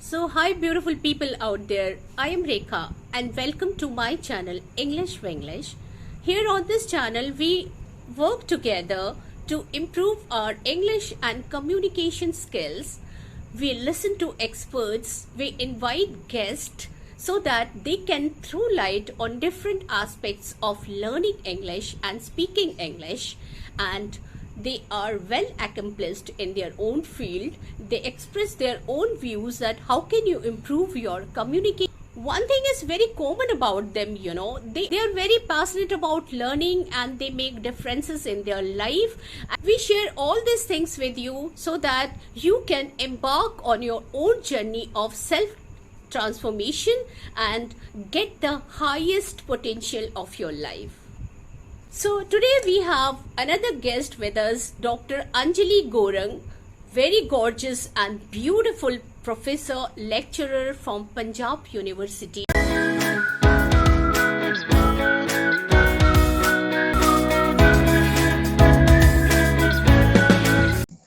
Hi, beautiful people out there. I am Rekha, and welcome to my channel English Wenglish. Here on this channel, we work together to improve our English and communication skills. We listen to experts, we invite guests so that they can throw light on different aspects of learning English and speaking English, and they are well accomplished in their own field. They express their own views that how can you improve your communication. One thing is very common about them, they are very passionate about learning and they make differences in their life. We share all these things with you so that you can embark on your own journey of self transformation and get the highest potential of your life. So today we have another guest with us, Dr. Anjali Gurung, very gorgeous and beautiful professor, lecturer from Punjab University.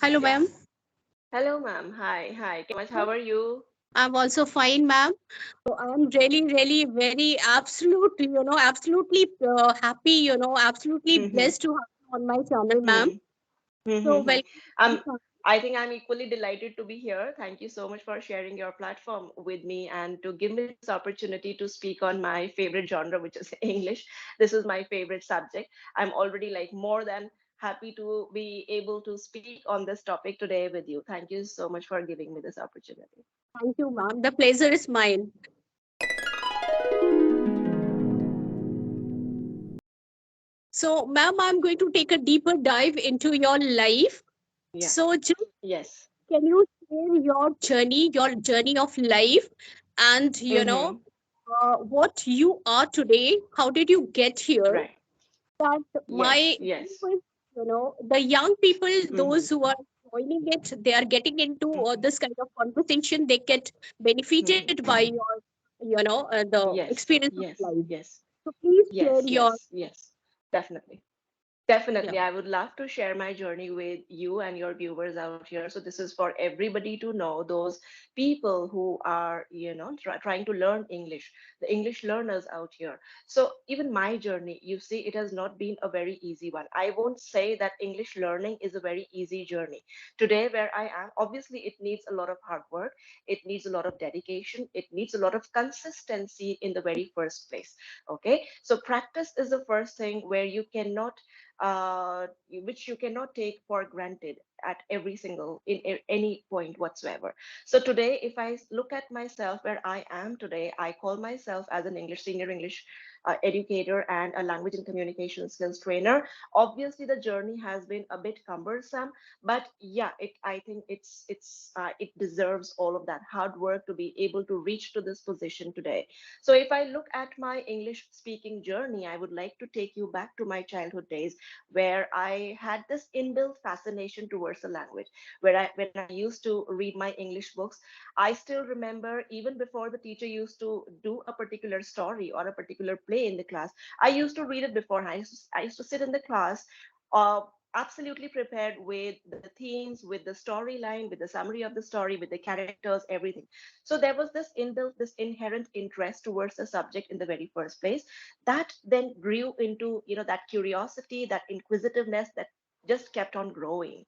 Hello, Yeah. ma'am. Hello, ma'am. Hi. Much. How are you? I'm also fine, ma'am. So I'm really very absolutely happy, absolutely Mm-hmm. blessed to have you on my channel, ma'am. Hmm. So Mm-hmm. welcome to my Um, channel. I think I'm equally delighted to be here. Thank you so much for sharing your platform with me and to give me this opportunity to speak on my favorite genre, which is English. This is my favorite subject. I'm already like more than happy to be able to speak on this topic today with you. Thank you so much for giving me this opportunity. Thank you, ma'am. The pleasure is mine. So, ma'am, I'm going to take a deeper dive into your life. Yeah. So, just Yes. can you share your journey of life, and Mm-hmm. what you are today? How did you get here? Right. That Yes. my Yes. the young people, Mm-hmm. those who are joining it, they are getting into Mm-hmm. this kind of conversation. They get benefited Mm-hmm. by your, the Yes, experience of yes, life. yes, So, please share yes, your, yes, yes, definitely. yeah. Definitely, I would love to share my journey with you and your viewers out here. So this is for everybody to know, those people who are, trying to learn English, the English learners out here. So even my journey, you see, it has not been a very easy one. I won't say that English learning is a very easy journey. Today, where I am, obviously, it needs a lot of hard work. It needs a lot of dedication. It needs a lot of consistency in the very first place. Okay, so practice is the first thing where you cannot which you cannot take for granted at every single any point whatsoever. So today, if I look at myself where I am today, I call myself as an English senior English educator and a language and communication skills trainer. Obviously, the journey has been a bit cumbersome, but yeah, I think it deserves all of that hard work to be able to reach to this position today. So if I look at my English speaking journey, I would like to take you back to my childhood days where I had this inbuilt fascination towards the language. Where when I used to read my English books, I still remember even before the teacher used to do a particular story or a particular play in the class, I used to read it before. I used to sit in the class. Uh, Absolutely prepared with the themes, with the storyline, with the summary of the story, with the characters, everything. So there was this inbuilt, this inherent interest towards the subject in the very first place that then grew into that curiosity, that inquisitiveness that just kept on growing.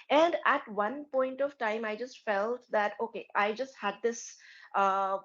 And at one point of time, I just felt that, okay, I just had this uh,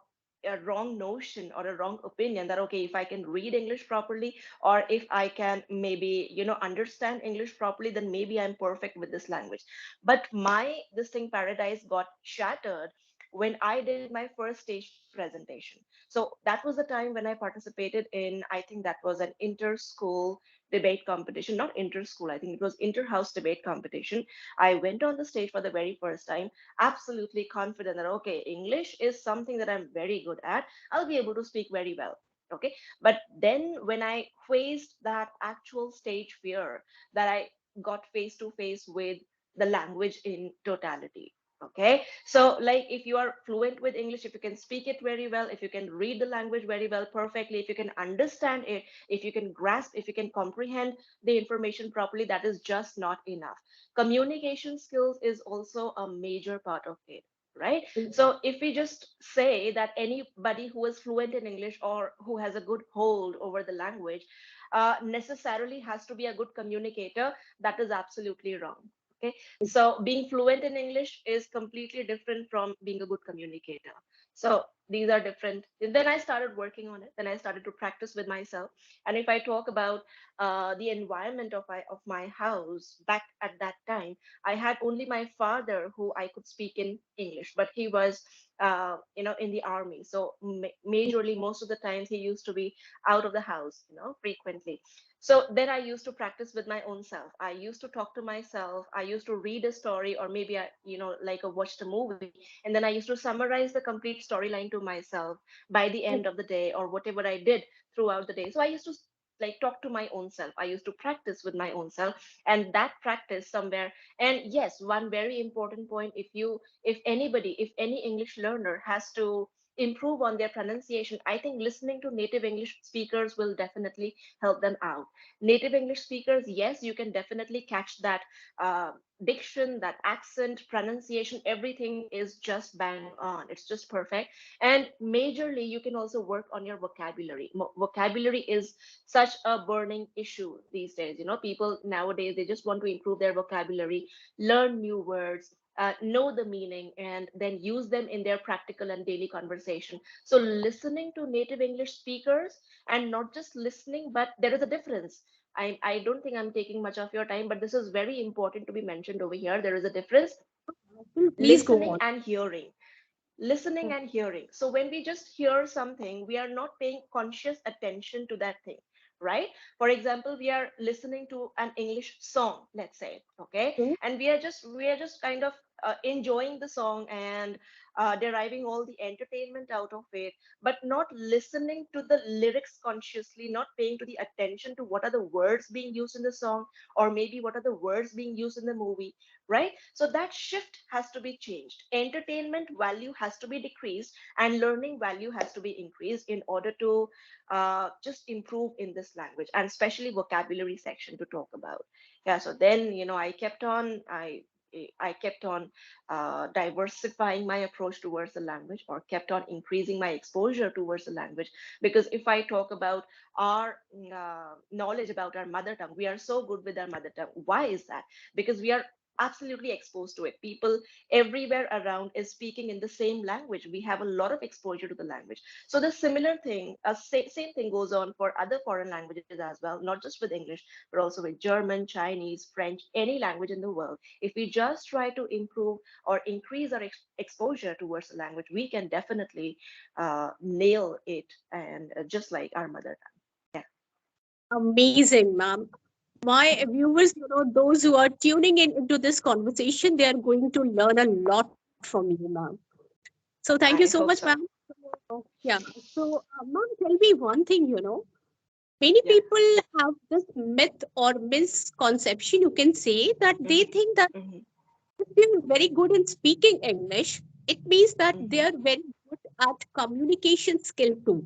a wrong notion or a wrong opinion that, okay, if I can read English properly, or if I can maybe, understand English properly, then maybe I'm perfect with this language. But my this thing paradise got shattered when I did my first stage presentation. So that was the time when I participated in, I think that was an inter-school debate competition, not inter-school, I think it was inter-house debate competition. I went on the stage for the very first time, absolutely confident that, okay, English is something that I'm very good at. I'll be able to speak very well. Okay. But then when I faced that actual stage fear, that I got face to face with the language in totality. Okay. So, like, if you are fluent with English, if you can speak it very well, if you can read the language very well, perfectly, if you can understand it, if you can grasp, if you can comprehend the information properly, that is just not enough. Communication skills is also a major part of it. right? So if we just say that anybody who is fluent in English or who has a good hold over the language necessarily has to be a good communicator, that is absolutely wrong. Okay, so being fluent in English is completely different from being a good communicator. So these are different. And then I started working on it. Then I started to practice with myself. And if I talk about the environment of my house back at that time, I had only my father who I could speak in English, but he was, in the army. So majorly, most of the times, he used to be out of the house, frequently. So then I used to practice with my own self. I used to talk to myself. I used to read a story, or maybe like I watched a movie, and then I used to summarize the complete storyline to myself by the end of the day, or whatever I did throughout the day. So I used to like talk to my own self. I used to practice with my own self, and that practice somewhere. And yes, one very important point, if any English learner has to improve on their pronunciation, I think listening to native English speakers will definitely help them out. Native English speakers, yes, you can definitely catch that uh, diction, that accent, pronunciation, everything is just bang on. It's just perfect. And majorly, you can also work on your vocabulary. Vocabulary is such a burning issue these days. People nowadays, they just want to improve their vocabulary, learn new words, know the meaning, and then use them in their practical and daily conversation. So listening to native English speakers, and not just listening, but there is a difference. I don't think I'm taking much of your time, but this is very important to be mentioned over here. There is a difference: Please go listening on. and hearing. Listening and hearing. So when we just hear something, we are not paying conscious attention to that thing, right? For example, we are listening to an English song, let's say, okay, and we are just kind of enjoying the song and deriving all the entertainment out of it, but not listening to the lyrics consciously, not paying to the attention to what are the words being used in the song, or maybe what are the words being used in the movie, right? So that shift has to be changed. Entertainment value has to be decreased, and learning value has to be increased in order to just improve in this language, and especially vocabulary section to talk about. Yeah, so then I kept on diversifying my approach towards the language, or kept on increasing my exposure towards the language. Because if I talk about our knowledge about our mother tongue, we are so good with our mother tongue. Why is that? Because we are absolutely exposed to it. People everywhere around is speaking in the same language. We have a lot of exposure to the language. So the similar thing, same thing goes on for other foreign languages as well, not just with English, but also with German, Chinese, French, any language in the world. If we just try to improve or increase our exposure towards the language, we can definitely nail it, and just like our mother tongue. Yeah. Amazing, ma'am. My viewers, those who are tuning in into this conversation, they are going to learn a lot from you, ma'am. So thank you so I much, hope ma'am. so. Yeah. So, ma'am, tell me one thing, many Yeah. people have this myth or misconception, you can say, that they Hmm. think that Hmm. if they're very good in speaking English, it means that they Hmm. are very good at communication skill too.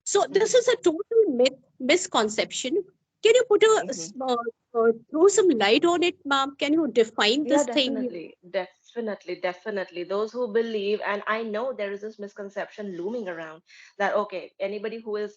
So this Hmm. is a total myth, misconception. Can you put a Hmm. throw some light on it, ma'am? Can you define Yeah, this thing? definitely. Those who believe, and I know there is this misconception looming around that, okay, anybody who is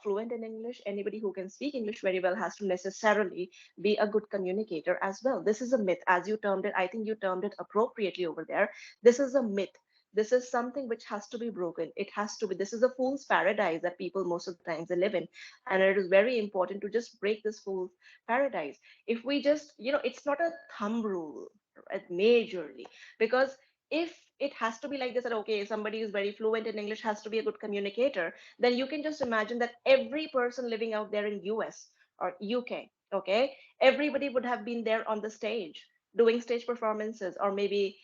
fluent in English, anybody who can speak English very well has to necessarily be a good communicator as well. This is a myth, as you termed it. I think you termed it appropriately over there. This is a myth. This is something which has to be broken. It has to be. This is a fool's paradise that people most of the times they live in, and it is very important to just break this fool's paradise. If we just, it's not a thumb rule, right, majorly, because if it has to be like this, that okay, somebody who's very fluent in English has to be a good communicator, then you can just imagine that every person living out there in US or UK, okay, everybody would have been there on the stage doing stage performances, or maybe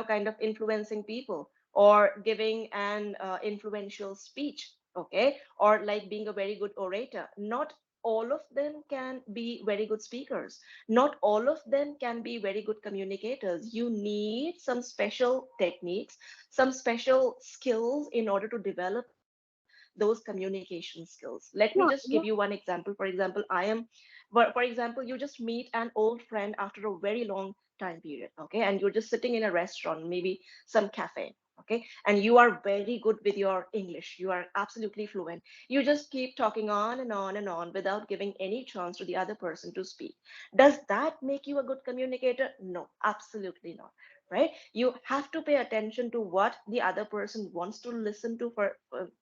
kind of influencing people, or giving an influential speech, okay, or like being a very good orator. Not all of them can be very good speakers. Not all of them can be very good communicators. You need some special techniques, some special skills in order to develop that those communication skills. Let me Yeah, just yeah. give you one example. For example, for example, you just meet an old friend after a very long time period, okay, and you're just sitting in a restaurant, maybe some cafe, okay, and you are very good with your English, you are absolutely fluent, you just keep talking on and on and on without giving any chance to the other person to speak. Does that make you a good communicator? No, absolutely not. Right? You have to pay attention to what the other person wants to listen to for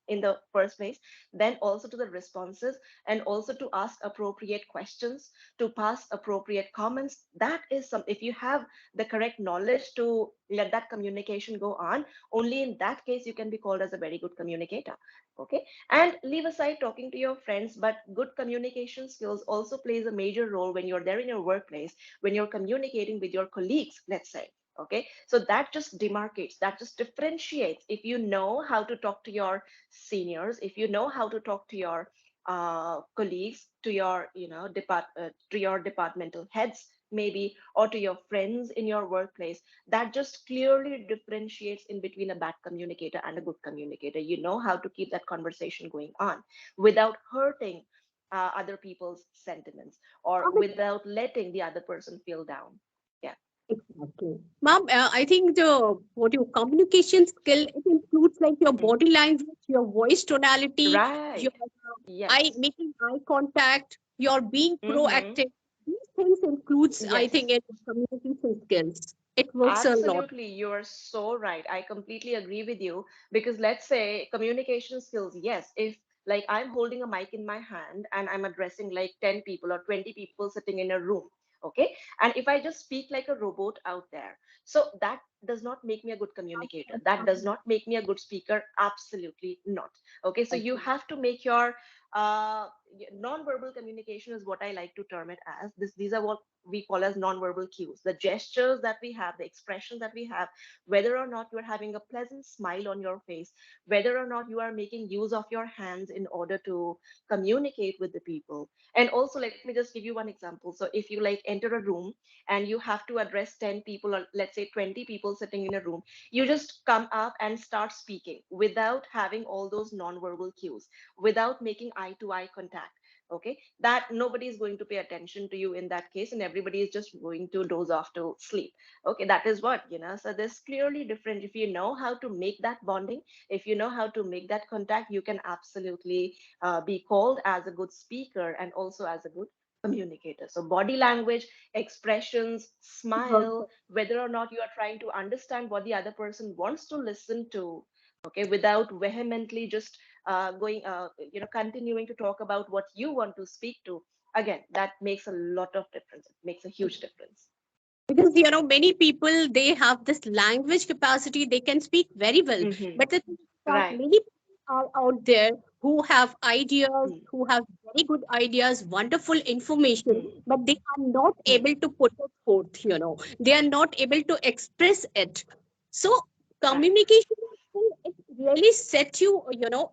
in the first place, then also to the responses, and also to ask appropriate questions, to pass appropriate comments. That is some, if you have the correct knowledge to let that communication go on, only in that case you can be called as a very good communicator. Okay, and leave aside talking to your friends, but good communication skills also plays a major role when you're there in your workplace, when you're communicating with your colleagues, let's say. Okay, so that just demarcates, that just differentiates. If you know how to talk to your seniors, if you know how to talk to your colleagues, to your to your departmental heads maybe, or to your friends in your workplace, that just clearly differentiates in between a bad communicator and a good communicator. You know how to keep that conversation going on without hurting other people's sentiments, or without letting the other person feel down. Yeah. Exactly. Ma'am, I think the what your communication skill, it includes like your Mhm. body language, your voice tonality, your Right. eye Yes. making eye contact, your being Mm-hmm. proactive. These things includes, I think, Yes. in communication skills. It works a lot. Absolutely, you are so right. I completely agree with you, because let's say communication skills, yes, if like I'm holding a mic in my hand and I'm addressing like 10 people or 20 people sitting in a room, okay? And if I just speak like a robot out there, so that does not make me a good communicator. That does not make me a good speaker. Absolutely not. Okay, so you have to make your non-verbal communication is what I like to term it as. These are what we call as non-verbal cues, the gestures that we have, the expressions that we have, whether or not you are having a pleasant smile on your face, whether or not you are making use of your hands in order to communicate with the people. And also, let me just give you one example. So if you like enter a room and you have to address 10 people, or let's say 20 people sitting in a room, you just come up and start speaking without having all those non-verbal cues, without making eye to eye contact. Okay, that nobody is going to pay attention to you in that case, and everybody is just going to doze off to sleep. Okay, that is what, so there's clearly different. If you know how to make that bonding, if you know how to make that contact, you can absolutely be called as a good speaker and also as a good communicator. So body language, expressions, smile, whether or not you are trying to understand what the other person wants to listen to, okay, without vehemently just going continuing to talk about what you want to speak to. Again, that makes a lot of difference. It makes a huge difference. Because many people, they have this language capacity, they can speak very well, Hmm. but the thing is that Right. many people are out there who have ideas, Mm. who have very good ideas, wonderful information, Mm. but they are not Mm. able to put it forth. They are not able to express it. So Right. communication, it really sets you,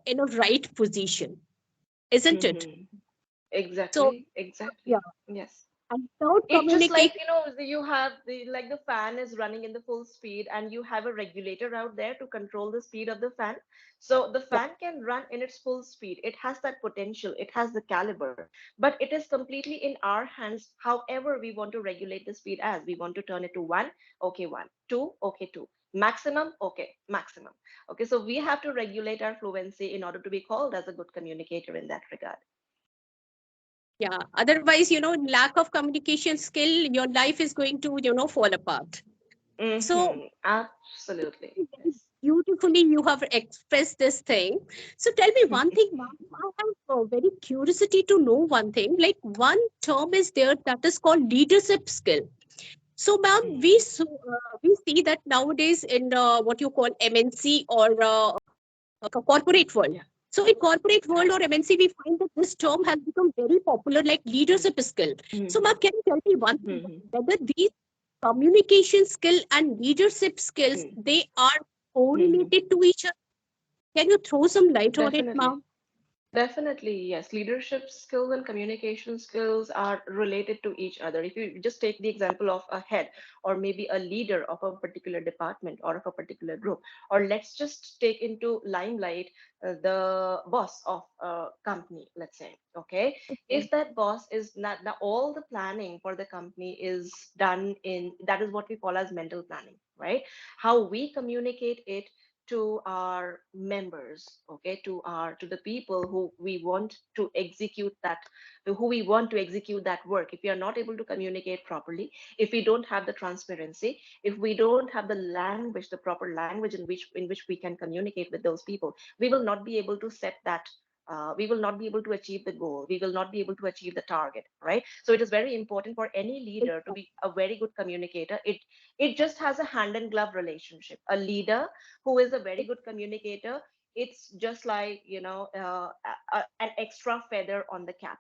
in a right position, isn't it? Hmm. So Exactly. yeah, Exactly. Yes. and without It's just like, communication, you have the fan is running in the full speed, and you have a regulator out there to control the speed of the fan. So the yeah, fan can run in its full speed. It has that potential, it has the caliber, but it is completely in our hands however we want to regulate the speed. As we want to turn it to one, okay, one, two, okay, two, maximum, okay, maximum. Okay, so we have to regulate our fluency in order to be called as a good communicator in that regard. yeah. Otherwise, lack of communication skill, your life is going to, fall apart. So Mm-hmm. Absolutely. very Yes. beautifully you have expressed this thing. So tell me one thing, ma'am. I have a very curiosity to know one thing. Like one term is there that is called leadership skill. So, ma'am, Mhm. we see that nowadays in what you call MNC or corporate world. Yeah. So in corporate world Right. or MNC, we find that this term has become very popular, like leadership skill. So, ma'am, Mhm. can you tell me one thing, Mhm. whether these communication skill and leadership skills, Mhm. they are Mhm. correlated to each other? Can you throw some light on it, Definitely. ma'am? Definitely, yes. Leadership skills and communication skills are related to each other. If you just take the example of a head or maybe a leader of a particular department or of a particular group, or let's just take into limelight the boss of a company, let's say, okay? If that boss is not, now all the planning for the company is done in, that is what we call as mental planning, right? How we communicate it to our members, okay, to the people who we want to execute that, who we want to execute that work. If we are not able to communicate properly, if we don't have the transparency, if we don't have the language, the proper language in which we can communicate with those people, we will not be able to set that, we will not be able to achieve the goal, we will not be able to achieve the target, right? So it is very important for any leader to be a very good communicator. It just has a hand and glove relationship. A leader who is a very good communicator, it's just like, an extra feather on the cap.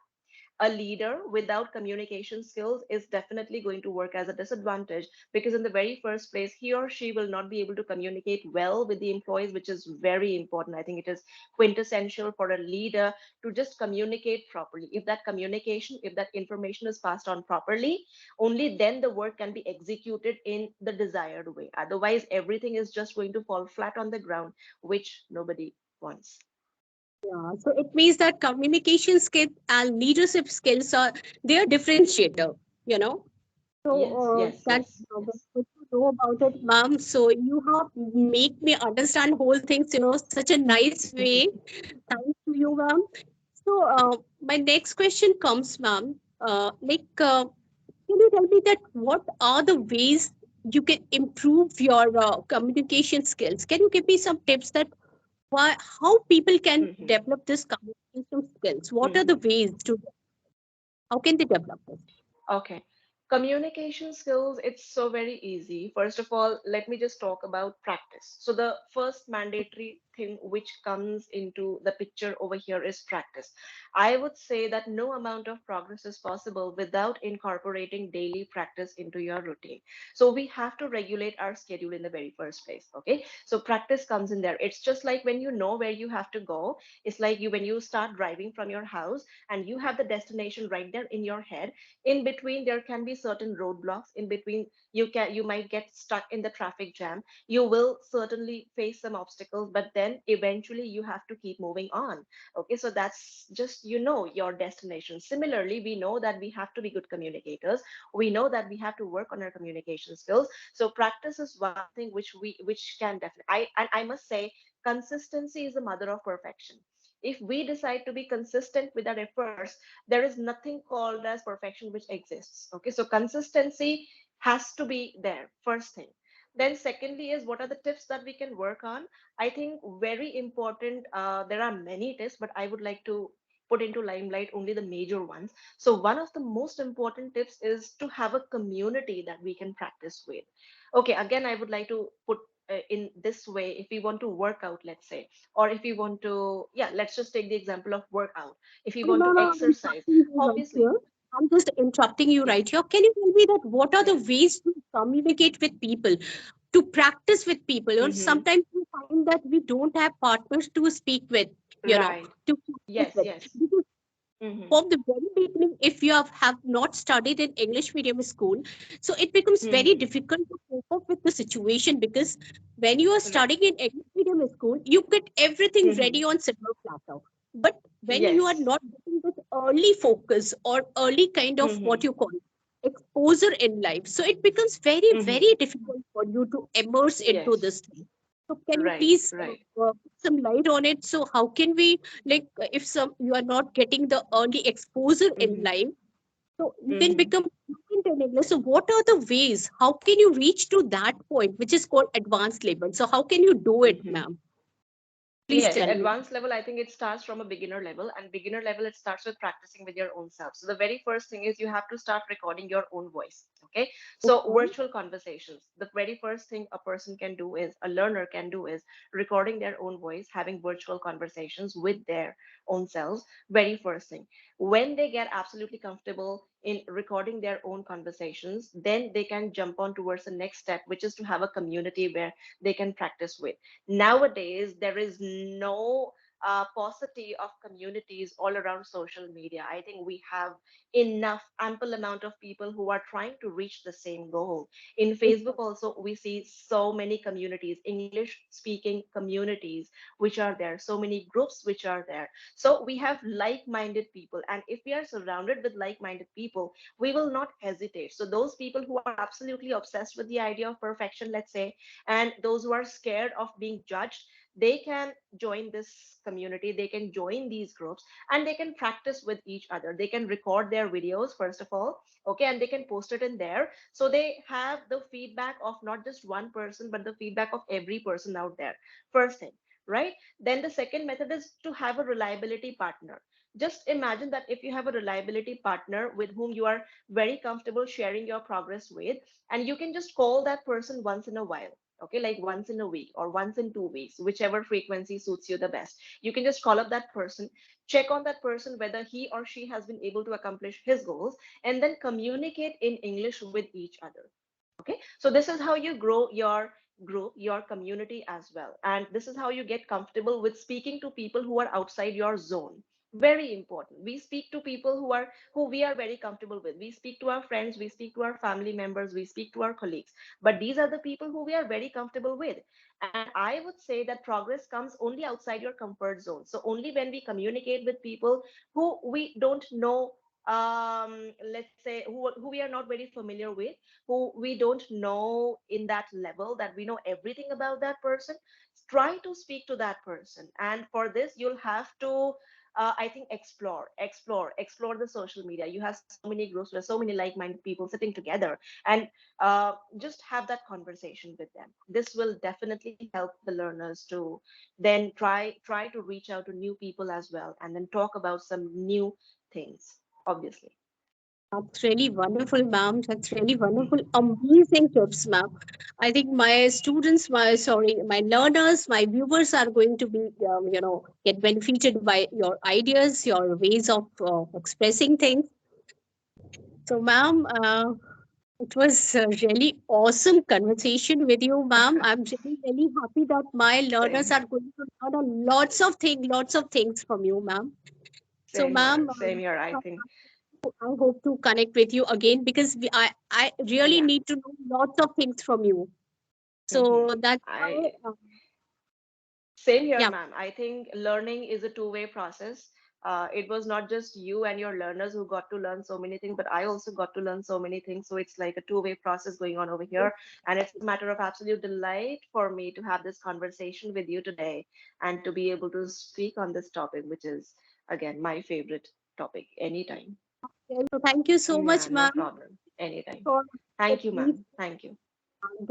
A leader without communication skills is definitely going to work as a disadvantage, because in the very first place he or she will not be able to communicate well with the employees, which is very important. I think it is quintessential for a leader to just communicate properly. If that communication, if that information is passed on properly, only then the work can be executed in the desired way. Otherwise everything is just going to fall flat on the ground, which nobody wants. Yeah, so it means that communication skills and leadership skills are they are differentiator, you know. So Yes, yes, that's yes, good yes. to know about it, ma'am. So you have make me understand whole things, such a nice way. Thanks to you, ma'am. So my next question comes, ma'am. Can you tell me that what are the ways you can improve your communication skills? Can you give me some tips that why how people can Mhm, develop this communication skills? What are the mhm. ways to how can they develop this? Okay. Communication skills, it's so very easy. First of all, let me just talk about practice. So, the first mandatory thing which comes into the picture over here is practice. I would say that no amount of progress is possible without incorporating daily practice into your routine. So, we have to regulate our schedule in the very first place. Okay. So, practice comes in there. It's just like when you know where you have to go, it's like you when you start driving from your house and you have the destination right there in your head. In between there can be certain roadblocks. In between you might get stuck in the traffic jam, you will certainly face some obstacles, but then eventually you have to keep moving on. Okay, so that's just, your destination. Similarly, we know that we have to be good communicators, we know that we have to work on our communication skills. So practice is one thing which can definitely, I must say, consistency is the mother of perfection. If we decide to be consistent with our efforts, there is nothing called as perfection which exists. Okay, so consistency has to be there, first thing. Then secondly is, what are the tips that we can work on? I think very important, there are many tips, but I would like to put into limelight only the major ones. So one of the most important tips is to have a community that we can practice with. Okay, again I would like to put, in this way, if we want to work out, let's say, or if we want to, yeah, let's just take the example of workout. If you Sorry, want to ma'am, I'm exercise, interrupting you right obviously. here. I'm just interrupting you Yeah, right here. Can you tell me that what are the yeah. ways to communicate with people, to practice with people? Or Mm-hmm. sometimes we find that we don't have partners to speak with, Right. to practice Yes, with. yes. Because Mm-hmm. from the very beginning, if you have not studied in English medium school, so it becomes very Mm-hmm. difficult to cope up with the situation because when you are Right. studying in English medium school, you get everything Mm-hmm. ready on silver platter. But when you are Yes. not getting this early focus or early kind of what Mm-hmm. you call exposure in life, so it becomes very, Mm-hmm. very difficult for you to immerse into Yes. this thing. So can you Right. please Right. put some light on it? So how can we if some you are not getting the early exposure in Mm-hmm. life, so you can Mm-hmm. become fluent in English. So what are the ways? How can you reach to that point, which is called advanced level? So how can you do it, Mm-hmm. ma'am? Please Yes, tell me. advanced level, I think it starts from a beginner level, and beginner level, it starts with practicing with your own self. So, the very first thing is you have to start recording your own voice. Okay. So, Okay. virtual conversations, the very first thing a person can do is, a learner can do is recording their own voice, having virtual conversations with their own selves. Very first thing. When they get absolutely comfortable in recording their own conversations, then they can jump on towards the next step, which is to have a community where they can practice with. Nowadays there is no paucity of communities all around social media. I think we have enough, ample amount of people who are trying to reach the same goal. In Facebook, also, we see so many communities, English speaking communities, which are there, so many groups which are there. So we have like minded people. And if we are surrounded with like minded people, we will not hesitate. So those people who are absolutely obsessed with the idea of perfection, let's say, and those who are scared of being judged, they can join this community, they can join these groups, and they can practice with each other. They can record their videos, first of all, okay, and they can post it in there. So they have the feedback of not just one person, but the feedback of every person out there. First thing, right? Then the second method is to have a reliability partner. Just imagine that if you have a reliability partner with whom you are very comfortable sharing your progress with, and you can just call that person once in a while, okay, like once in a week or once in 2 weeks, whichever frequency suits you the best. You can just call up that person, check on that person whether he or she has been able to accomplish his goals, and then communicate in English with each other. Okay, so this is how you grow your group, your community as well, and this is how you get comfortable with speaking to people who are outside your zone. Very important, we speak to people who we are very comfortable with. We speak to our friends, we speak to our family members, we speak to our colleagues, but these are the people who we are very comfortable with. And I would say that progress comes only outside your comfort zone. So only when we communicate with people who we don't know, let's say who we are not very familiar with, who we don't know in that level that we know everything about that person, try to speak to that person. And for this, you'll have to, I think, explore the social media. You have so many groups where so many like-minded people sitting together, and just have that conversation with them. This will definitely help the learners to then try to reach out to new people as well, and then talk about some new things, obviously. That's really wonderful, ma'am. That's really wonderful. Amazing tips, ma'am. I think my students, my learners, my viewers are going to be, get benefited by your ideas, your ways of expressing things. So, ma'am, it was a really awesome conversation with you, ma'am. I'm really, really happy that my learners Same. are going to learn lots of things from you, ma'am. So, Same here. ma'am, Same here, I think. I hope to connect with you again because I really Yeah. need to know lots of things from you. Hmm. So that's why, I Same here, yeah, ma'am. I think learning is a two-way process. It was not just you and your learners who got to learn so many things, but I also got to learn so many things. So it's like a two-way process going on over here. And it's a matter of absolute delight for me to have this conversation with you today and to be able to speak on this topic, which is, again, my favorite topic anytime. so thank you so Yeah, much, no ma'am, problem. Anytime. for Thank you, this. ma'am. Thank you. And